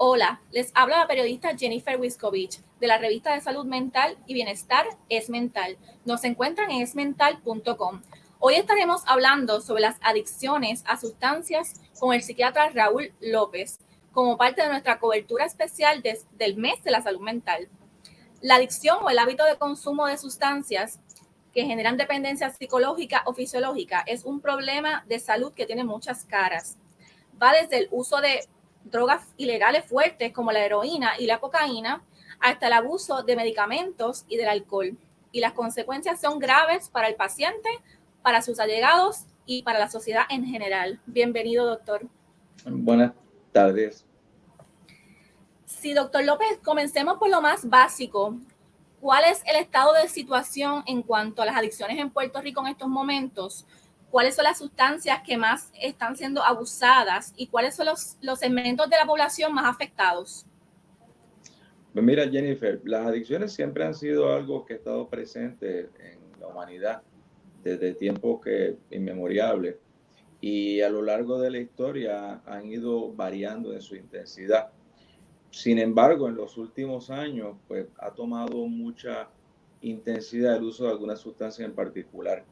Hola, les habla la periodista Jennifer Wiskovich de la revista de salud mental y bienestar Es Mental. Nos encuentran en esmental.com. Hoy estaremos hablando sobre las adicciones a sustancias con el psiquiatra Raúl López, como parte de nuestra cobertura especial del mes de la salud mental. La adicción o el hábito de consumo de sustancias que generan dependencia psicológica o fisiológica es un problema de salud que tiene muchas caras. Va desde el uso de drogas ilegales fuertes como la heroína y la cocaína hasta el abuso de medicamentos y del alcohol. Y las consecuencias son graves para el paciente, para sus allegados y para la sociedad en general. Bienvenido, doctor. Buenas tardes. Sí, doctor López, comencemos por lo más básico. ¿Cuál es el estado de situación en cuanto a las adicciones en Puerto Rico en estos momentos? ¿Cuáles son las sustancias que más están siendo abusadas y cuáles son los segmentos de la población más afectados? Pues mira, Jennifer, las adicciones siempre han sido algo que ha estado presente en la humanidad desde tiempos inmemoriales, y a lo largo de la historia han ido variando en su intensidad. Sin embargo, en los últimos años, pues ha tomado mucha intensidad el uso de algunas sustancias en particular.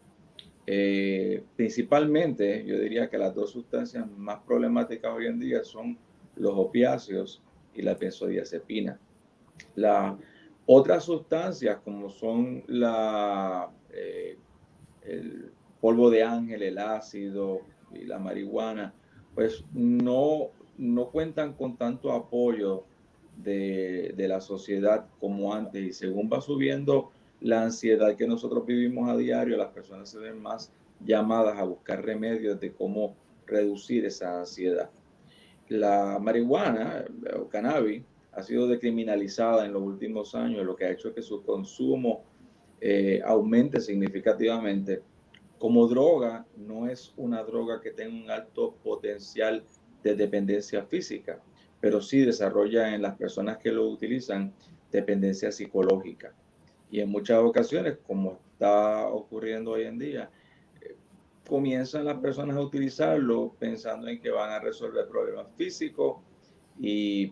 Principalmente, yo diría que las dos sustancias más problemáticas hoy en día son los opiáceos y la benzodiazepina. Las otras sustancias, como son el polvo de ángel, el ácido y la marihuana, pues no cuentan con tanto apoyo de la sociedad como antes. Y según va subiendo la ansiedad que nosotros vivimos a diario, las personas se ven más llamadas a buscar remedios de cómo reducir esa ansiedad. La marihuana o cannabis ha sido decriminalizada en los últimos años, lo que ha hecho que su consumo aumente significativamente. Como droga, no es una droga que tenga un alto potencial de dependencia física, pero sí desarrolla en las personas que lo utilizan dependencia psicológica. Y en muchas ocasiones, como está ocurriendo hoy en día, comienzan las personas a utilizarlo pensando en que van a resolver problemas físicos y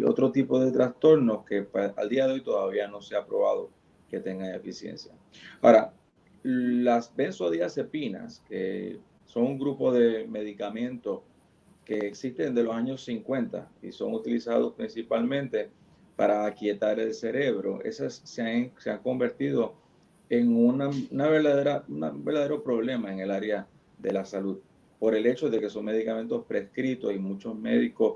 otro tipo de trastornos que al día de hoy todavía no se ha probado que tengan eficiencia. Ahora, las benzodiazepinas, que son un grupo de medicamentos que existen de los años 50 y son utilizados principalmente para aquietar el cerebro, esas se han convertido en un verdadero problema en el área de la salud, por el hecho de que son medicamentos prescritos y muchos médicos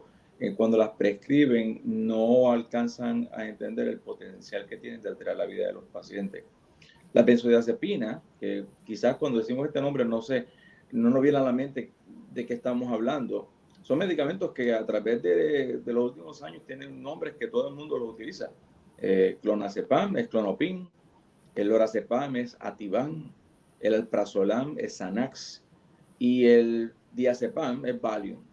cuando las prescriben no alcanzan a entender el potencial que tienen de alterar la vida de los pacientes. La benzodiazepina, que quizás cuando decimos este nombre no nos viene a la mente de qué estamos hablando, son medicamentos que a través de los últimos años tienen nombres que todo el mundo los utiliza. Clonazepam es Clonopin, el lorazepam es Ativan, el alprazolam es Xanax y el diazepam es Valium.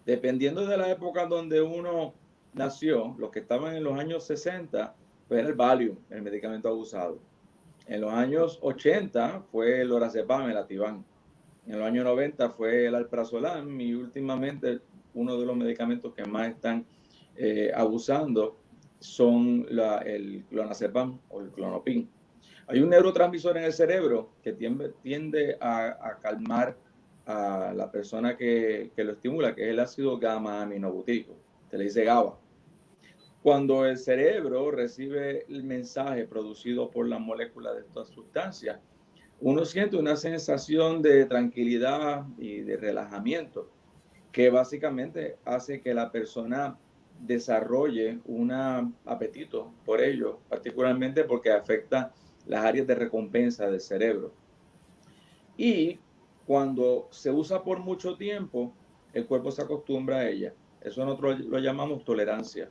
Dependiendo de la época donde uno nació, los que estaban en los años 60, pues era el Valium, el medicamento abusado. En los años 80 fue el lorazepam, el Ativan. En los años 90 fue el alprazolam y últimamente uno de los medicamentos que más están abusando son el clonazepam o el clonopin. Hay un neurotransmisor en el cerebro que tiende a calmar a la persona que lo estimula, que es el ácido gamma aminobutírico, se le dice GABA. Cuando el cerebro recibe el mensaje producido por la molécula de esta sustancia, uno siente una sensación de tranquilidad y de relajamiento que básicamente hace que la persona desarrolle un apetito por ello, particularmente porque afecta las áreas de recompensa del cerebro. Y cuando se usa por mucho tiempo, el cuerpo se acostumbra a ella. Eso nosotros lo llamamos tolerancia,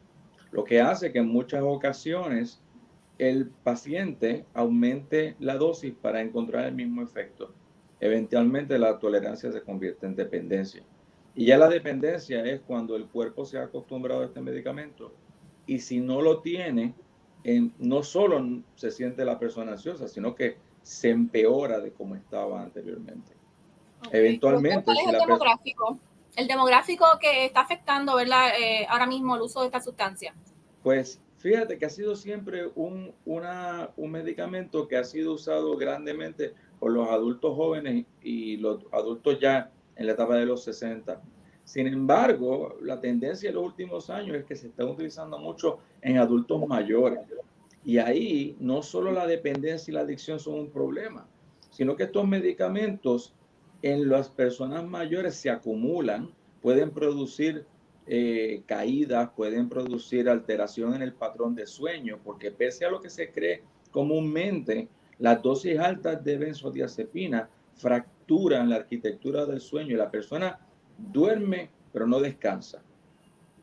lo que hace que en muchas ocasiones el paciente aumente la dosis para encontrar el mismo efecto. Eventualmente la tolerancia se convierte en dependencia. Y ya la dependencia es cuando el cuerpo se ha acostumbrado a este medicamento y si no lo tiene, no solo se siente la persona ansiosa, sino que se empeora de como estaba anteriormente. Okay. Eventualmente, ¿Cuál es el demográfico? el demográfico que está afectando, ¿verdad? Ahora mismo el uso de esta sustancia. Pues fíjate que ha sido siempre un medicamento que ha sido usado grandemente por los adultos jóvenes y los adultos ya en la etapa de los 60. Sin embargo, la tendencia en los últimos años es que se está utilizando mucho en adultos mayores. Y ahí no solo la dependencia y la adicción son un problema, sino que estos medicamentos en las personas mayores se acumulan, pueden producir caídas, pueden producir alteración en el patrón de sueño, porque pese a lo que se cree comúnmente, las dosis altas de benzodiazepina fracturan la arquitectura del sueño y la persona duerme pero no descansa.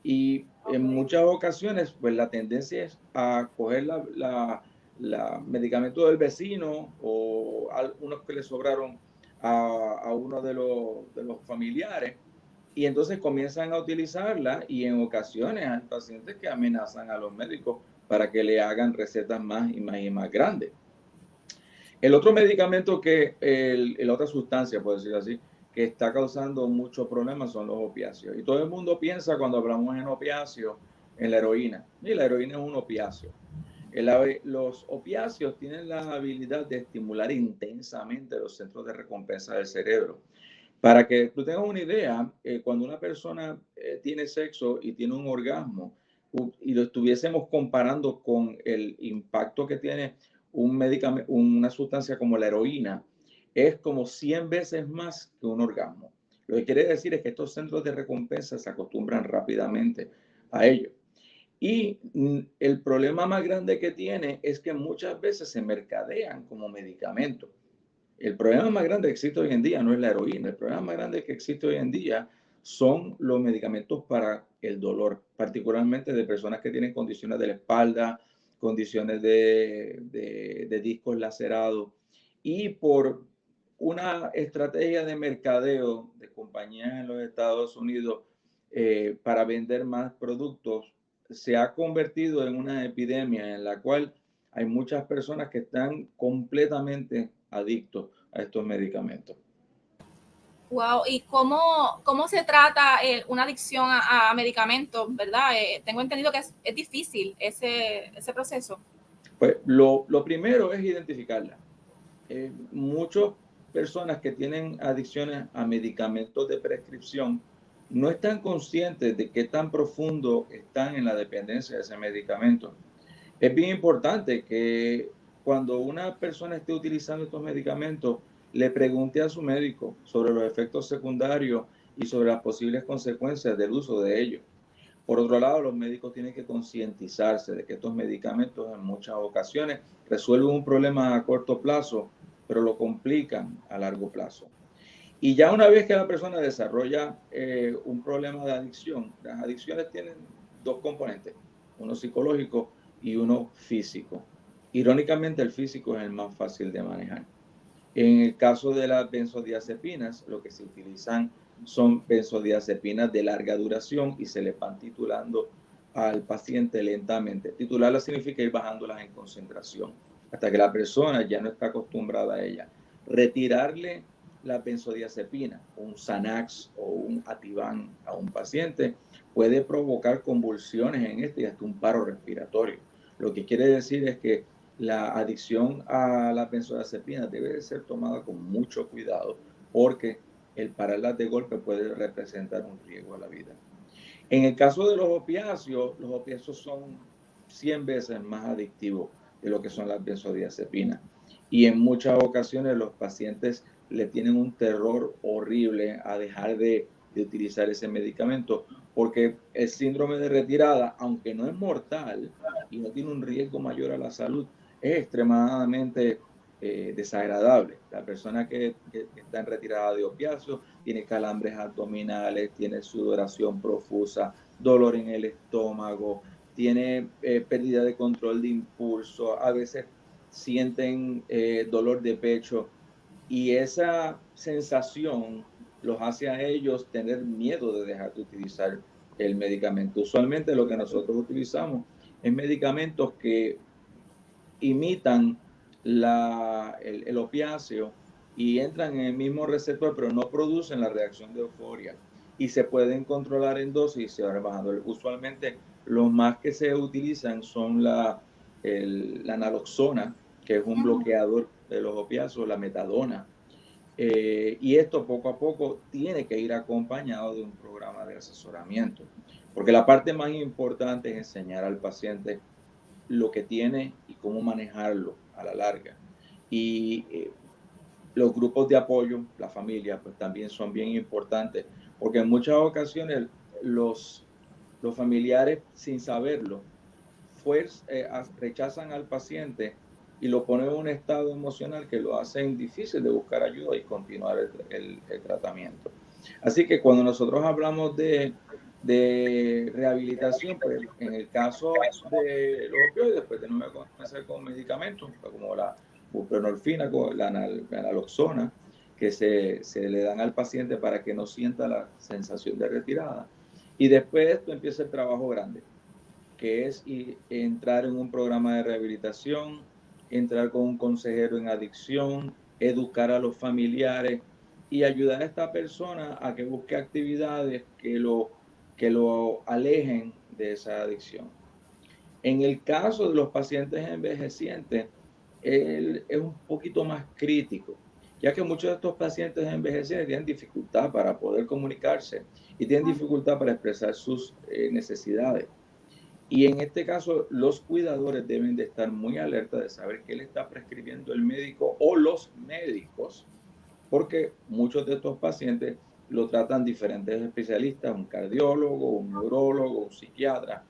Y en muchas ocasiones, pues la tendencia es a coger la medicamento del vecino o algunos que le sobraron a uno de los familiares y entonces comienzan a utilizarla y en ocasiones hay pacientes que amenazan a los médicos para que le hagan recetas más y más grandes. El otro medicamento la otra sustancia, por decirlo así, que está causando muchos problemas son los opiáceos. Y todo el mundo piensa cuando hablamos en opiáceos en la heroína. Y la heroína es un opiáceo. Los opiáceos tienen la habilidad de estimular intensamente los centros de recompensa del cerebro. Para que tú tengas una idea, cuando una persona tiene sexo y tiene un orgasmo y lo estuviésemos comparando con el impacto que tiene un medicamento, una sustancia como la heroína, es como 100 veces más que un orgasmo. Lo que quiere decir es que estos centros de recompensa se acostumbran rápidamente a ello. Y el problema más grande que tiene es que muchas veces se mercadean como medicamentos. El problema más grande que existe hoy en día no es la heroína, el problema más grande que existe hoy en día son los medicamentos para el dolor, particularmente de personas que tienen condiciones de la espalda, condiciones de discos lacerados. Y por una estrategia de mercadeo de compañías en los Estados Unidos para vender más productos, se ha convertido en una epidemia en la cual hay muchas personas que están completamente adictos a estos medicamentos. Wow, ¿y cómo se trata una adicción a medicamentos, verdad? Tengo entendido que es difícil ese proceso. Pues lo primero es identificarla. Muchas personas que tienen adicciones a medicamentos de prescripción no están conscientes de qué tan profundo están en la dependencia de ese medicamento. Es bien importante que cuando una persona esté utilizando estos medicamentos, le pregunte a su médico sobre los efectos secundarios y sobre las posibles consecuencias del uso de ellos. Por otro lado, los médicos tienen que concientizarse de que estos medicamentos en muchas ocasiones resuelven un problema a corto plazo, pero lo complican a largo plazo. Y ya una vez que la persona desarrolla un problema de adicción, las adicciones tienen dos componentes, uno psicológico y uno físico. Irónicamente, el físico es el más fácil de manejar. En el caso de las benzodiazepinas, lo que se utilizan son benzodiazepinas de larga duración y se le van titulando al paciente lentamente. Titularlas significa ir bajándolas en concentración hasta que la persona ya no está acostumbrada a ella. Retirarle la benzodiazepina, un Xanax o un Ativan a un paciente puede provocar convulsiones en este y hasta un paro respiratorio. Lo que quiere decir es que la adicción a las benzodiazepinas debe de ser tomada con mucho cuidado porque el pararlas de golpe puede representar un riesgo a la vida. En el caso de los opiáceos son 100 veces más adictivos de lo que son las benzodiazepinas. Y en muchas ocasiones los pacientes le tienen un terror horrible a dejar de utilizar ese medicamento porque el síndrome de retirada, aunque no es mortal y no tiene un riesgo mayor a la salud, es extremadamente desagradable. La persona que está en retirada de opiáceos tiene calambres abdominales, tiene sudoración profusa, dolor en el estómago, tiene pérdida de control de impulso, a veces sienten dolor de pecho y esa sensación los hace a ellos tener miedo de dejar de utilizar el medicamento. Usualmente lo que nosotros utilizamos es medicamentos que imitan opiáceo y entran en el mismo receptor, pero no producen la reacción de euforia. y se pueden controlar en dosis y se van bajando. Usualmente los más que se utilizan son la naloxona, que es un bloqueador de los opiáceos, la metadona. Y esto poco a poco tiene que ir acompañado de un programa de asesoramiento, porque la parte más importante es enseñar al paciente lo que tiene y cómo manejarlo a la larga. Y los grupos de apoyo, la familia, pues también son bien importantes, porque en muchas ocasiones los familiares, sin saberlo, rechazan al paciente y lo ponen en un estado emocional que lo hacen difícil de buscar ayuda y continuar el tratamiento. Así que cuando nosotros hablamos de rehabilitación, pues en el caso de los opioides, pues tenemos que comenzar con medicamentos, como la buprenorfina, la naloxona, que se le dan al paciente para que no sienta la sensación de retirada. Y después de esto empieza el trabajo grande, que es entrar en un programa de rehabilitación, entrar con un consejero en adicción, educar a los familiares y ayudar a esta persona a que busque actividades que lo alejen de esa adicción. En el caso de los pacientes envejecientes, él es un poquito más crítico, ya que muchos de estos pacientes envejecientes tienen dificultad para poder comunicarse y tienen dificultad para expresar sus necesidades. Y en este caso, los cuidadores deben de estar muy alerta de saber qué le está prescribiendo el médico o los médicos, porque muchos de estos pacientes lo tratan diferentes especialistas, un cardiólogo, un neurólogo, un psiquiatra.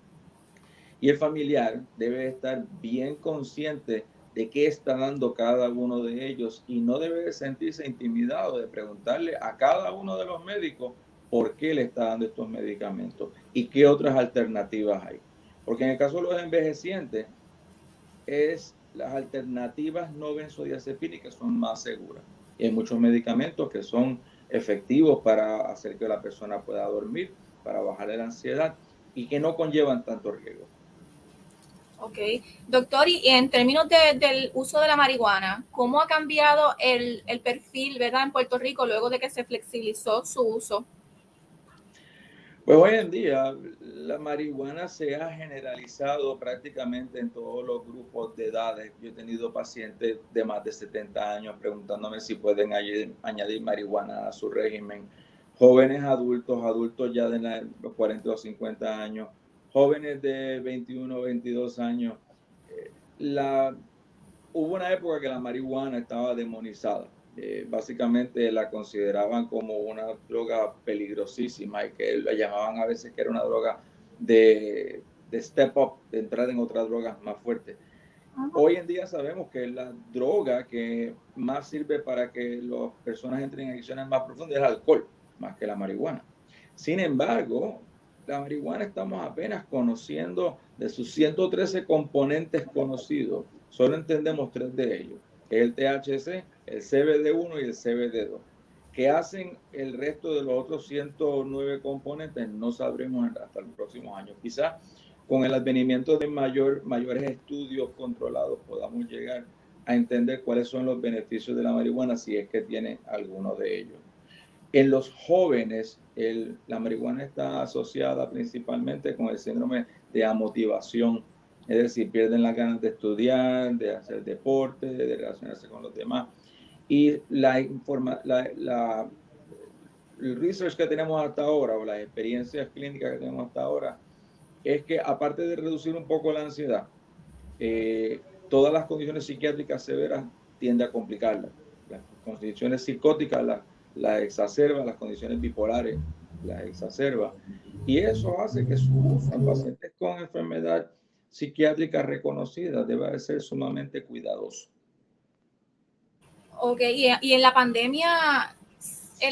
Y el familiar debe estar bien consciente de qué está dando cada uno de ellos y no debe sentirse intimidado de preguntarle a cada uno de los médicos por qué le está dando estos medicamentos y qué otras alternativas hay. Porque en el caso de los envejecientes, las alternativas no benzodiazepínicas son más seguras. Y hay muchos medicamentos que son efectivos para hacer que la persona pueda dormir, para bajar la ansiedad y que no conllevan tanto riesgo. Ok, doctor, y en términos del uso de la marihuana, ¿cómo ha cambiado el perfil, verdad, en Puerto Rico luego de que se flexibilizó su uso? Pues hoy en día la marihuana se ha generalizado prácticamente en todos los grupos de edades. Yo he tenido pacientes de más de 70 años preguntándome si pueden añadir marihuana a su régimen. Jóvenes adultos, adultos ya de los 40 o 50 años, jóvenes de 21 o 22 años. Hubo una época que la marihuana estaba demonizada. Básicamente la consideraban como una droga peligrosísima y que la llamaban a veces que era una droga de step up, de entrar en otras drogas más fuertes. Hoy en día sabemos que la droga que más sirve para que las personas entren en adicciones más profundas es el alcohol, más que la marihuana. Sin embargo, la marihuana estamos apenas conociendo de sus 113 componentes conocidos. Solo entendemos 3 de ellos, que es el THC, el CBD1 y el CBD2. ¿Qué hacen el resto de los otros 109 componentes? No sabremos hasta los próximos años. Quizás con el advenimiento de mayores estudios controlados podamos llegar a entender cuáles son los beneficios de la marihuana si es que tiene alguno de ellos. En los jóvenes, la marihuana está asociada principalmente con el síndrome de amotivación, es decir, pierden las ganas de estudiar, de hacer deporte, de relacionarse con los demás. Y el research que tenemos hasta ahora, o las experiencias clínicas que tenemos hasta ahora, es que aparte de reducir un poco la ansiedad, todas las condiciones psiquiátricas severas tienden a complicarlas. Las condiciones psicóticas las exacerba, las condiciones bipolares las exacerba. Y eso hace que su uso en pacientes con enfermedad psiquiátrica reconocida debe ser sumamente cuidadoso. Ok, y en la pandemia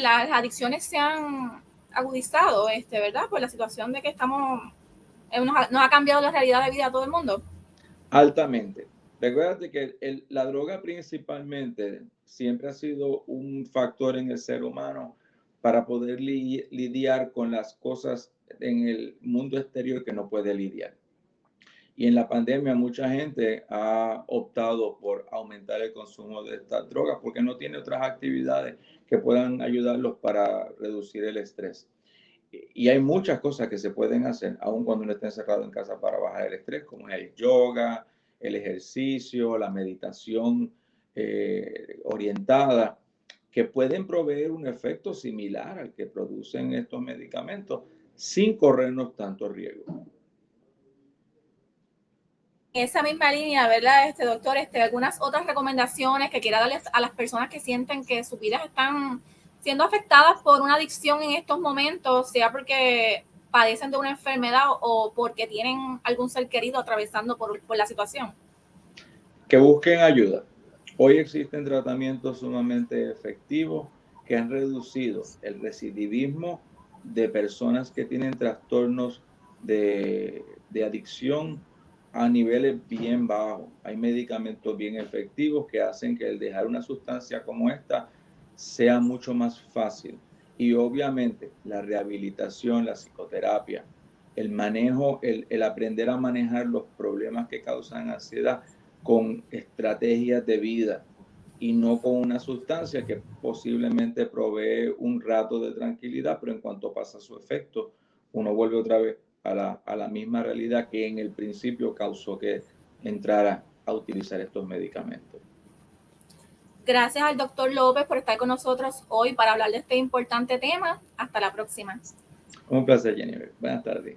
las adicciones se han agudizado, ¿verdad? Por la situación de que estamos, nos ha cambiado la realidad de vida a todo el mundo. Altamente. Recuerda que la droga principalmente siempre ha sido un factor en el ser humano para poder lidiar con las cosas en el mundo exterior que no puede lidiar. Y en la pandemia mucha gente ha optado por aumentar el consumo de estas drogas porque no tiene otras actividades que puedan ayudarlos para reducir el estrés. y hay muchas cosas que se pueden hacer, aun cuando uno esté encerrado en casa, para bajar el estrés, como el yoga, el ejercicio, la meditación orientada, que pueden proveer un efecto similar al que producen estos medicamentos sin corrernos tanto riesgo. Esa misma línea, ¿verdad, doctor? Algunas otras recomendaciones que quiera darles a las personas que sienten que sus vidas están siendo afectadas por una adicción en estos momentos, sea porque padecen de una enfermedad o porque tienen algún ser querido atravesando por la situación. Que busquen ayuda. Hoy existen tratamientos sumamente efectivos que han reducido el recidivismo de personas que tienen trastornos de adicción a niveles bien bajos. Hay medicamentos bien efectivos que hacen que el dejar una sustancia como esta sea mucho más fácil. Y obviamente la rehabilitación, la psicoterapia, el manejo, el aprender a manejar los problemas que causan ansiedad con estrategias de vida y no con una sustancia que posiblemente provee un rato de tranquilidad, pero en cuanto pasa su efecto, uno vuelve otra vez a la misma realidad que en el principio causó que entrara a utilizar estos medicamentos. Gracias al doctor López por estar con nosotros hoy para hablar de este importante tema. Hasta la próxima. Un placer, Jennifer. Buenas tardes.